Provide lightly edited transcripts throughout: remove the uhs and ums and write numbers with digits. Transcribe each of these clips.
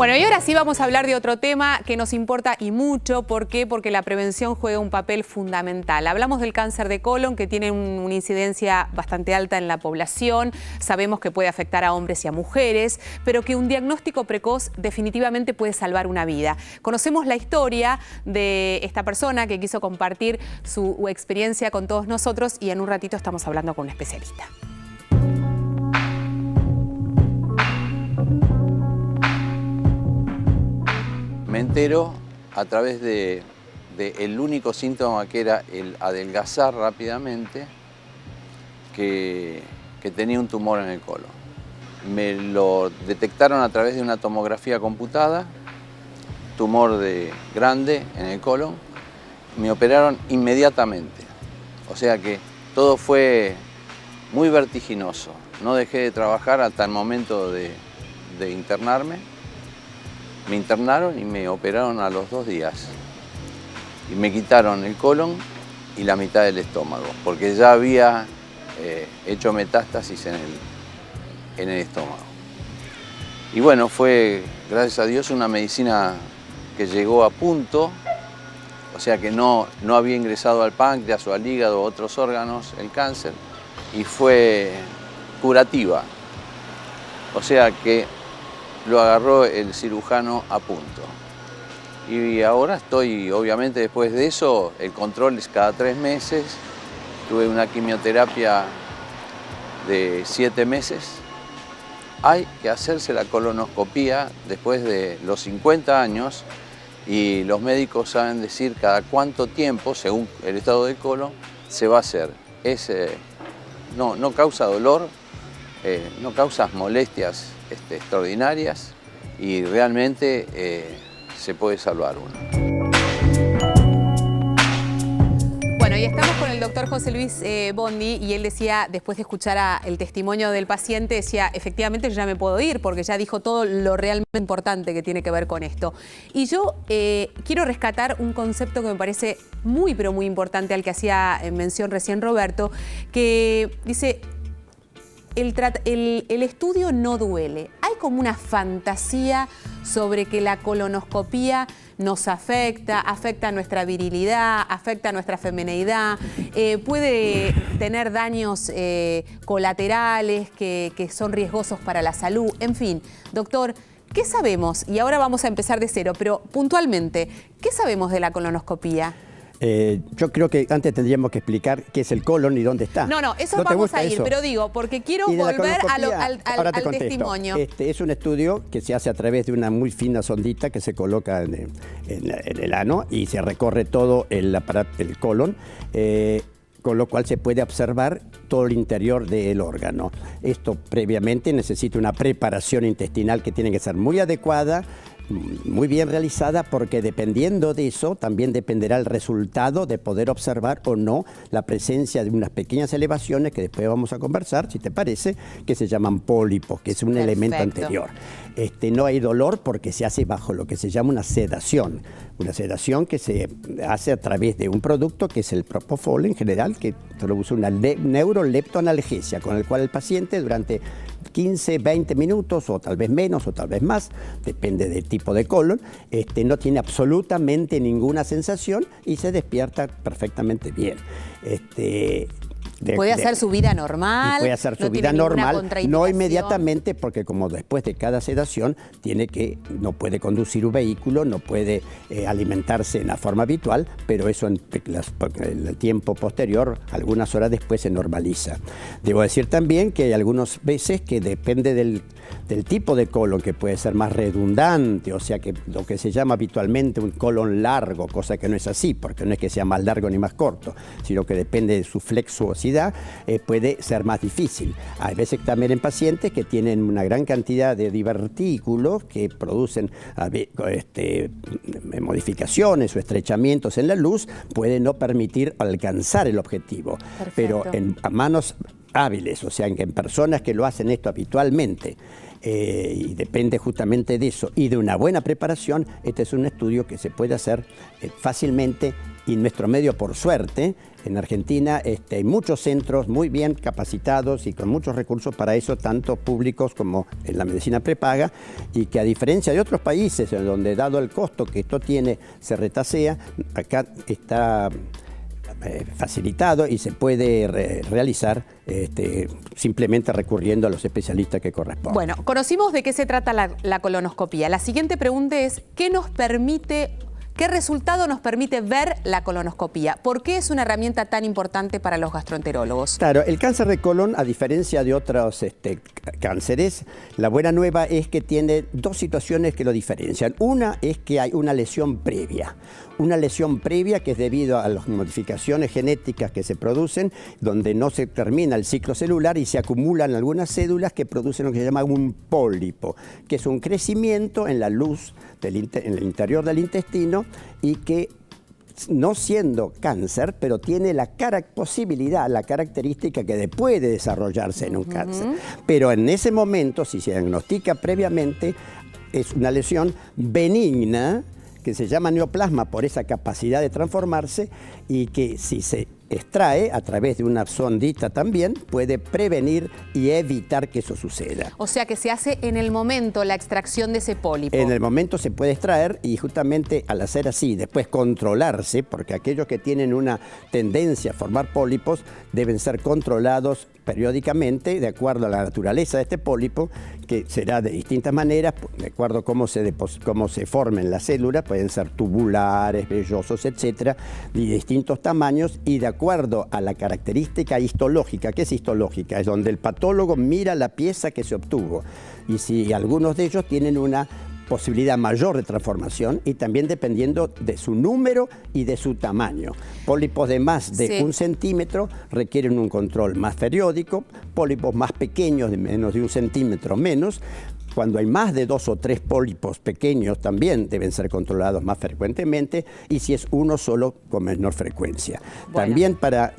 Bueno, y ahora sí vamos a hablar de otro tema que nos importa y mucho. ¿Por qué? Porque la prevención juega un papel fundamental. Hablamos del cáncer de colon, que tiene una incidencia bastante alta en la población. Sabemos que puede afectar a hombres y a mujeres, pero que un diagnóstico precoz definitivamente puede salvar una vida. Conocemos la historia de esta persona que quiso compartir su experiencia con todos nosotros y en un ratito estamos hablando con un especialista. Me entero a través de el único síntoma que era el adelgazar rápidamente, que tenía un tumor en el colon. Me lo detectaron a través de una tomografía computada, tumor grande en el colon. Me operaron inmediatamente, o sea que todo fue muy vertiginoso. No dejé de trabajar hasta el momento de internarme. Me internaron y me operaron a los 2 días. Y me quitaron el colon y la mitad del estómago, porque ya había hecho metástasis en el estómago. Y bueno, fue, gracias a Dios, una medicina que llegó a punto, o sea que no había ingresado al páncreas o al hígado o otros órganos el cáncer, y fue curativa. O sea que lo agarró el cirujano a punto. Y ahora estoy, obviamente después de eso, el control es cada 3 meses. Tuve una quimioterapia de 7 meses. Hay que hacerse la colonoscopía después de los 50 años y los médicos saben decir cada cuánto tiempo, según el estado del colon, se va a hacer. No causa dolor, no causa molestias extraordinarias y realmente se puede salvar uno. Bueno, y estamos con el doctor José Luis Bondi y él decía, después de escuchar el testimonio del paciente, decía, efectivamente yo ya me puedo ir porque ya dijo todo lo realmente importante que tiene que ver con esto. Y yo quiero rescatar un concepto que me parece muy, pero muy importante, al que hacía mención recién Roberto, que dice: el estudio no duele. Hay como una fantasía sobre que la colonoscopía nos afecta a nuestra virilidad, afecta a nuestra femineidad, puede tener daños colaterales que son riesgosos para la salud. En fin, doctor, ¿qué sabemos? Y ahora vamos a empezar de cero, pero puntualmente, ¿qué sabemos de la colonoscopía? Yo creo que antes tendríamos que explicar qué es el colon y dónde está. No, eso vamos a ir, eso? Pero digo, porque quiero volver al testimonio. Es un estudio que se hace a través de una muy fina sondita que se coloca en el ano y se recorre todo el colon, con lo cual se puede observar todo el interior del órgano. Esto previamente necesita una preparación intestinal que tiene que ser muy adecuada, muy bien realizada, porque dependiendo de eso también dependerá el resultado de poder observar o no la presencia de unas pequeñas elevaciones que después vamos a conversar, si te parece, que se llaman pólipos, que es un elemento anterior. No hay dolor porque se hace bajo lo que se llama una sedación que se hace a través de un producto que es el propofol en general, que produce una neuroleptoanalgesia, con el cual el paciente durante 15, 20 minutos, o tal vez menos, o tal vez más, depende del tipo de colon, no tiene absolutamente ninguna sensación y se despierta perfectamente bien. Puede hacer su vida normal. Puede hacer su vida normal, no inmediatamente, porque como después de cada sedación no puede conducir un vehículo, no puede alimentarse en la forma habitual, pero eso en el tiempo posterior, algunas horas después, se normaliza. Debo decir también que hay algunas veces que depende del tipo de colon, que puede ser más redundante, o sea que lo que se llama habitualmente un colon largo, cosa que no es así, porque no es que sea más largo ni más corto, sino que depende de su flexuosidad, puede ser más difícil. Hay veces también en pacientes que tienen una gran cantidad de divertículos que producen modificaciones o estrechamientos en la luz, puede no permitir alcanzar el objetivo. Perfecto. Pero a manos hábiles, o sea, en personas que lo hacen esto habitualmente, y depende justamente de eso y de una buena preparación, este es un estudio que se puede hacer fácilmente, y nuestro medio, por suerte, en Argentina hay muchos centros muy bien capacitados y con muchos recursos para eso, tanto públicos como en la medicina prepaga, y que a diferencia de otros países en donde, dado el costo que esto tiene, se retasea, acá está facilitado y se puede realizar simplemente recurriendo a los especialistas que corresponden. Bueno, conocimos de qué se trata la colonoscopía. La siguiente pregunta es, ¿qué resultado nos permite ver la colonoscopía? ¿Por qué es una herramienta tan importante para los gastroenterólogos? Claro, el cáncer de colon, a diferencia de otros cánceres, la buena nueva es que tiene dos situaciones que lo diferencian. Una es que hay una lesión previa. Una lesión previa que es debido a las modificaciones genéticas que se producen, donde no se termina el ciclo celular y se acumulan algunas células que producen lo que se llama un pólipo, que es un crecimiento en la luz en el interior del intestino, y que, no siendo cáncer, pero tiene la posibilidad, la característica que puede desarrollarse en un cáncer. Pero en ese momento, si se diagnostica previamente, es una lesión benigna, que se llama neoplasma por esa capacidad de transformarse, y que si se extrae a través de una sondita también puede prevenir y evitar que eso suceda. O sea que se hace en el momento la extracción de ese pólipo. En el momento se puede extraer, y justamente al hacer así, después controlarse, porque aquellos que tienen una tendencia a formar pólipos deben ser controlados periódicamente de acuerdo a la naturaleza de este pólipo, que será de distintas maneras, de acuerdo a cómo se formen las células, pueden ser tubulares, vellosos, etcétera, de distintos tamaños, y de acuerdo a la característica histológica. ¿Qué es histológica? Es donde el patólogo mira la pieza que se obtuvo, y si algunos de ellos tienen una posibilidad mayor de transformación, y también dependiendo de su número y de su tamaño. Pólipos de más de 1 centímetro requieren un control más periódico, pólipos más pequeños de menos de 1 centímetro menos. Cuando hay más de 2 o 3 pólipos pequeños también deben ser controlados más frecuentemente, y si es uno solo, con menor frecuencia. Bueno. También, para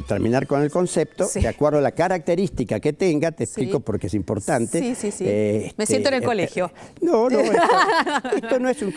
terminar con el concepto, de acuerdo a la característica que tenga, te explico porque es importante. Me siento en el colegio. No, esto no es un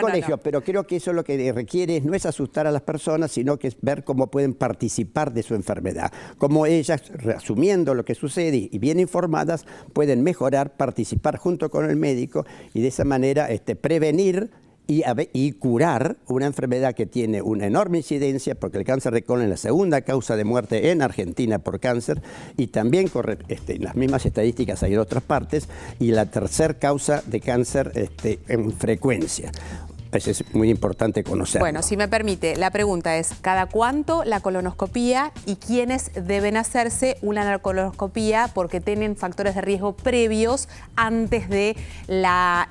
colegio, pero creo que eso lo que requiere no es asustar a las personas, sino que es ver cómo pueden participar de su enfermedad, cómo ellas, asumiendo lo que sucede y bien informadas, pueden mejorar, participar junto con el médico, y de esa manera prevenir y curar una enfermedad que tiene una enorme incidencia, porque el cáncer de colon es la segunda causa de muerte en Argentina por cáncer, y también en las mismas estadísticas hay en otras partes, y la tercera causa de cáncer en frecuencia. Eso es muy importante conocerlo. Bueno, si me permite, la pregunta es, ¿cada cuánto la colonoscopía y quiénes deben hacerse una colonoscopía porque tienen factores de riesgo previos antes de la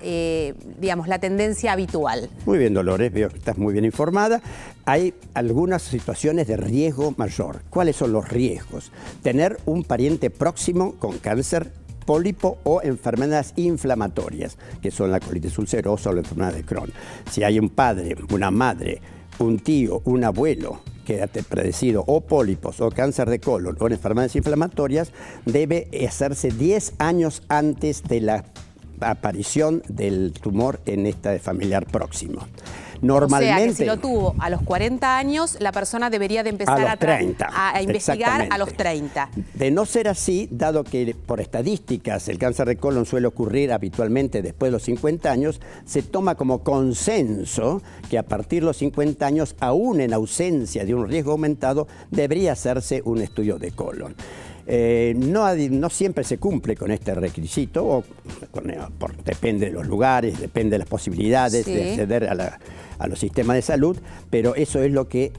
tendencia habitual? Muy bien, Dolores, veo que estás muy bien informada. Hay algunas situaciones de riesgo mayor. ¿Cuáles son los riesgos? Tener un pariente próximo con cáncer, pólipo o enfermedades inflamatorias, que son la colitis ulcerosa o la enfermedad de Crohn. Si hay un padre, una madre, un tío, un abuelo que ha predecido o pólipos o cáncer de colon o enfermedades inflamatorias, debe hacerse 10 años antes de la aparición del tumor en este familiar próximo. Normalmente, o sea que si lo tuvo a los 40 años, la persona debería de empezar a investigar a los 30. De no ser así, dado que por estadísticas el cáncer de colon suele ocurrir habitualmente después de los 50 años, se toma como consenso que a partir de los 50 años, aún en ausencia de un riesgo aumentado, debería hacerse un estudio de colon. No siempre se cumple con este requisito, depende de los lugares, depende de las posibilidades de acceder a los sistemas de salud, pero eso es lo que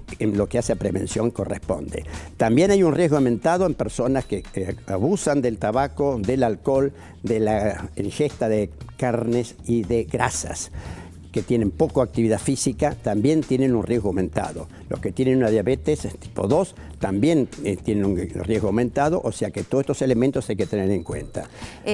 hace a prevención corresponde. También hay un riesgo aumentado en personas que abusan del tabaco, del alcohol, de la ingesta de carnes y de grasas, que tienen poca actividad física, también tienen un riesgo aumentado. Los que tienen una diabetes tipo 2 también tienen un riesgo aumentado, o sea que todos estos elementos hay que tener en cuenta.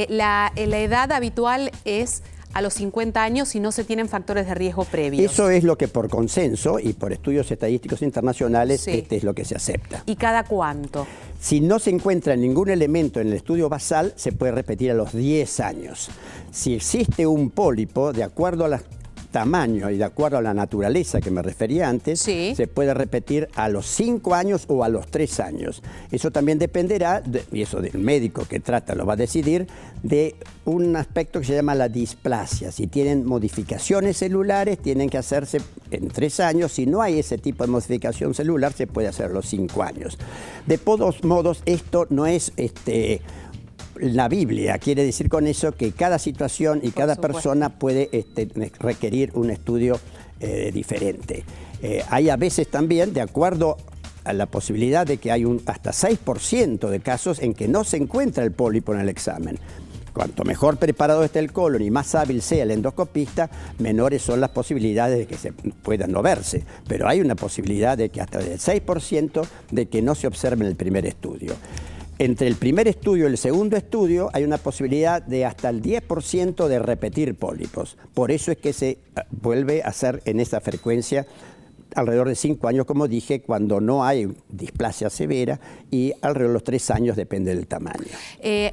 La edad habitual es a los 50 años si no se tienen factores de riesgo previos. Eso es lo que por consenso y por estudios estadísticos internacionales, Sí. es lo que se acepta. ¿Y cada cuánto? Si no se encuentra ningún elemento en el estudio basal, se puede repetir a los 10 años. Si existe un pólipo, de acuerdo a tamaño y de acuerdo a la naturaleza que me refería antes, Sí. se puede repetir a los 5 años o a los 3 años. Eso también dependerá, y eso del médico que trata lo va a decidir, de un aspecto que se llama la displasia. Si tienen modificaciones celulares, tienen que hacerse en 3 años. Si no hay ese tipo de modificación celular, se puede hacer a los 5 años. De todos modos, esto no es la Biblia. Quiere decir con eso que cada situación y cada persona puede requerir un estudio diferente. Hay a veces también, de acuerdo a la posibilidad de que hay hasta 6% de casos en que no se encuentra el pólipo en el examen. Cuanto mejor preparado esté el colon y más hábil sea el endoscopista, menores son las posibilidades de que se puedan no verse. Pero hay una posibilidad de que hasta del 6% de que no se observe en el primer estudio. Entre el primer estudio y el segundo estudio hay una posibilidad de hasta el 10% de repetir pólipos. Por eso es que se vuelve a hacer en esa frecuencia alrededor de 5 años, como dije, cuando no hay displasia severa, y alrededor de los 3 años depende del tamaño.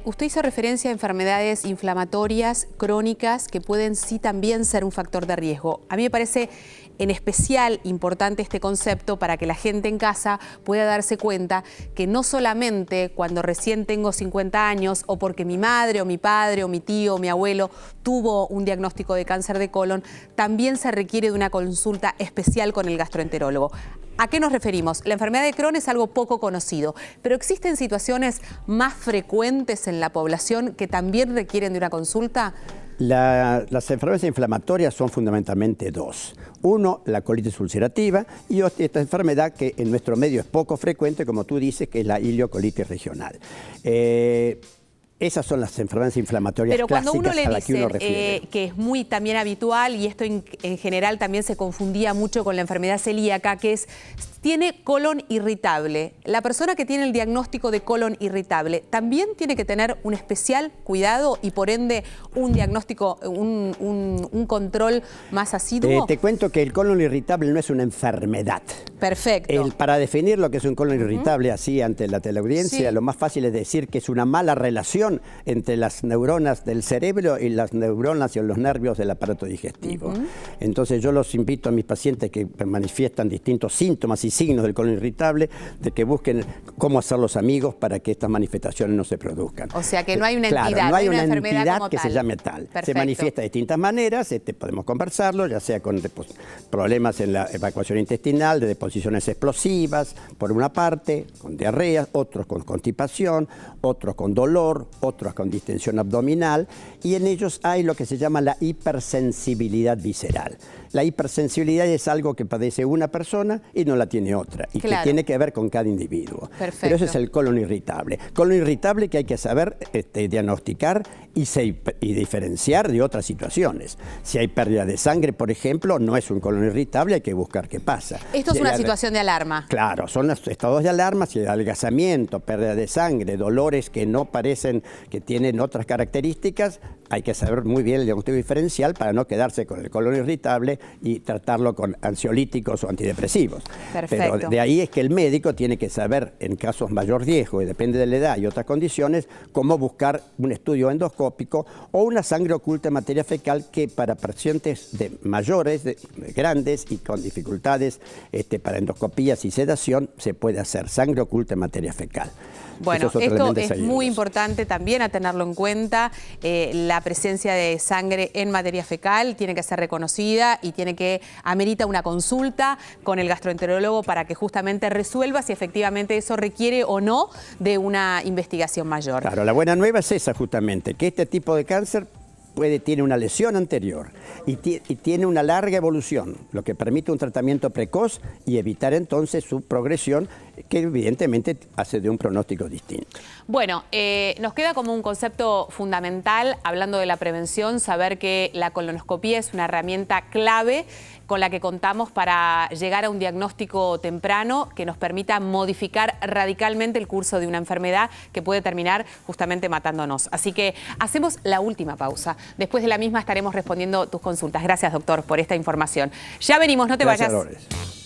Usted hizo referencia a enfermedades inflamatorias crónicas que pueden sí también ser un factor de riesgo. A mí me parece en especial importante este concepto para que la gente en casa pueda darse cuenta que no solamente cuando recién tengo 50 años o porque mi madre o mi padre o mi tío o mi abuelo tuvo un diagnóstico de cáncer de colon, también se requiere de una consulta especial con el gastroenterólogo. ¿A qué nos referimos? La enfermedad de Crohn es algo poco conocido, pero existen situaciones más frecuentes en la población que también requieren de una consulta. Las enfermedades inflamatorias son fundamentalmente dos. Uno, la colitis ulcerativa, y esta enfermedad que en nuestro medio es poco frecuente, como tú dices, que es la ileocolitis regional. Esas son las enfermedades inflamatorias clásicas a las que uno refiere. Que es muy también habitual, y esto en general también se confundía mucho con la enfermedad celíaca, que es, tiene colon irritable. La persona que tiene el diagnóstico de colon irritable también tiene que tener un especial cuidado y por ende un diagnóstico, un control más asiduo. Te cuento que el colon irritable no es una enfermedad. Perfecto. Para definir lo que es un colon irritable así ante la teleaudiencia, Sí. lo más fácil es decir que es una mala relación entre las neuronas del cerebro y las neuronas y los nervios del aparato digestivo. Entonces yo los invito a mis pacientes que manifiestan distintos síntomas y signos del colon irritable, de que busquen cómo hacerlos amigos para que estas manifestaciones no se produzcan. O sea que no hay una Claro, entidad, no hay una una enfermedad entidad como que tal. se llame tal. Perfecto. Se manifiesta de distintas maneras, podemos conversarlo, ya sea con problemas en la evacuación intestinal, de deposiciones explosivas, por una parte, con diarrea, otros con constipación, otros con dolor, otros con distensión abdominal, y en ellos hay lo que se llama la hipersensibilidad visceral. La hipersensibilidad es algo que padece una persona y no la tiene otra, y Claro. que tiene que ver con cada individuo. Perfecto. Pero ese es el colon irritable. Colon irritable que hay que saber diagnosticar y diferenciar de otras situaciones. Si hay pérdida de sangre, por ejemplo, no es un colon irritable, hay que buscar qué pasa. Esto es Si una hay situación de alarma. Claro, son los estados de alarma, si hay adelgazamiento, pérdida de sangre, dolores que no parecen que tienen otras características, hay que saber muy bien el diagnóstico diferencial para no quedarse con el colon irritable y tratarlo con ansiolíticos o antidepresivos. Perfecto. Pero de ahí es que el médico tiene que saber, en casos mayor riesgo, y depende de la edad y otras condiciones, cómo buscar un estudio endoscópico o una sangre oculta en materia fecal, que para pacientes mayores, grandes y con dificultades para endoscopías y sedación, se puede hacer sangre oculta en materia fecal. Bueno, Esos son esto elementos es ayudos. muy importante también a tenerlo en cuenta. La presencia de sangre en materia fecal tiene que ser reconocida y amerita una consulta con el gastroenterólogo para que justamente resuelva si efectivamente eso requiere o no de una investigación mayor. Claro, la buena nueva es esa justamente, que este tipo de cáncer tiene una lesión anterior y tiene una larga evolución, lo que permite un tratamiento precoz y evitar entonces su progresión que evidentemente hace de un pronóstico distinto. Bueno, nos queda como un concepto fundamental, hablando de la prevención, saber que la colonoscopía es una herramienta clave con la que contamos para llegar a un diagnóstico temprano que nos permita modificar radicalmente el curso de una enfermedad que puede terminar justamente matándonos. Así que hacemos la última pausa. Después de la misma estaremos respondiendo tus consultas. Gracias, doctor, por esta información. Ya venimos, no te Gracias, vayas. Dolores.